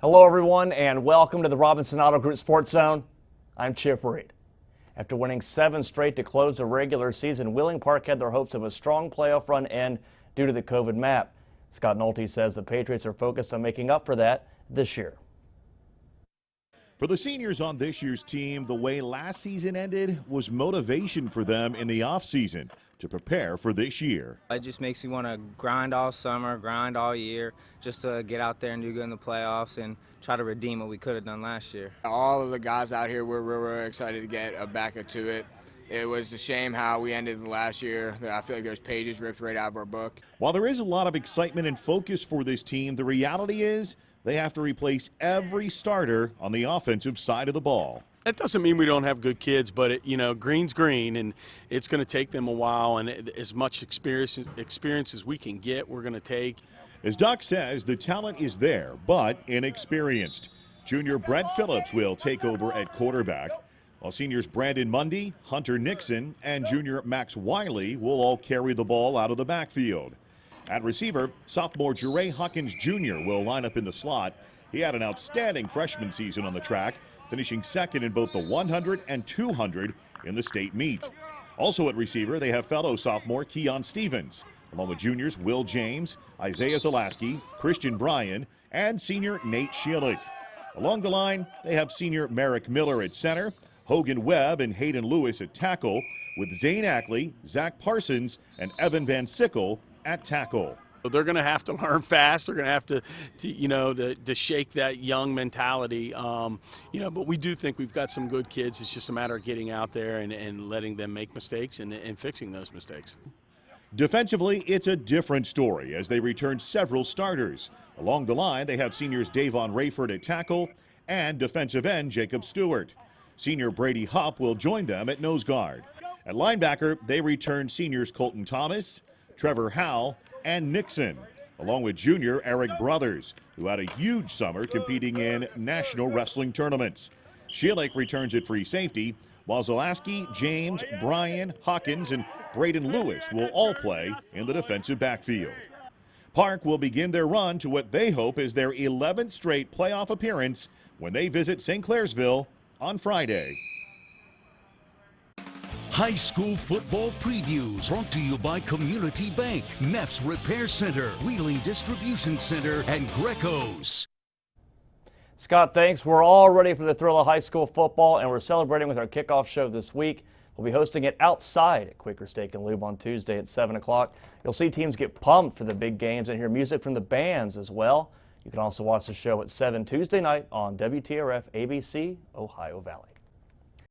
Hello everyone and welcome to the Robinson Auto Group Sports Zone. I'm Chip Reed. After winning 7 straight to close the regular season, Wheeling Park had their hopes of a strong playoff run end due to the COVID map. Scott Nolte says the Patriots are focused on making up for that this year. For the seniors on this year's team, the way last season ended was motivation for them in the offseason to prepare for this year. It just makes me want to grind all summer, grind all year, just to get out there and do good in the playoffs and try to redeem what we could have done last year. All of the guys out here, we're excited to get back into it. It was a shame how we ended the last year. I feel like those pages ripped right out of our book. While there is a lot of excitement and focus for this team, the reality is they have to replace every starter on the offensive side of the ball. That doesn't mean we don't have good kids, but green's green, and it's going to take them a while. And as much experience as we can get, we're going to take. As Doc says, the talent is there, but inexperienced. Junior Brett Phillips will take over at quarterback, while seniors Brandon Mundy, Hunter Nixon, and junior Max Wiley will all carry the ball out of the backfield. At receiver, sophomore Jeray Hawkins Jr. will line up in the slot. He had an outstanding freshman season on the track, finishing second in both the 100 and 200 in the state meet. Also at receiver, they have fellow sophomore Keon Stevens, along with juniors Will James, Isaiah Zalaski, Christian Bryan, and senior Nate Schillick. Along the line, they have senior Merrick Miller at center, Hogan Webb and Hayden Lewis at tackle, with Zane Ackley, Zach Parsons, and Evan Van Sickle at tackle. They're going to have to learn fast. They're going to have to shake that young mentality. But we do think we've got some good kids. It's just a matter of getting out there and letting them make mistakes and fixing those mistakes. Defensively, it's a different story as they return several starters. Along the line, they have seniors Davon Rayford at tackle and defensive end Jacob Stewart. Senior Brady Hupp will join them at nose guard. At linebacker, they return seniors Colton Thomas, Trevor Howell, and Nixon, along with junior Eric Brothers, who had a huge summer competing in national wrestling tournaments. Schillick returns at free safety, while Zalaski, James, Bryan, Hawkins, and Braden Lewis will all play in the defensive backfield. Park will begin their run to what they hope is their 11th straight playoff appearance when they visit St. Clairsville on Friday. High school football previews brought to you by Community Bank, Neff's Repair Center, Wheeling Distribution Center, and Greco's. Scott, thanks. We're all ready for the thrill of high school football, and we're celebrating with our kickoff show this week. We'll be hosting it outside at Quaker Steak and Lube on Tuesday at 7 o'clock. You'll see teams get pumped for the big games and hear music from the bands as well. You can also watch the show at 7 Tuesday night on WTRF ABC, Ohio Valley.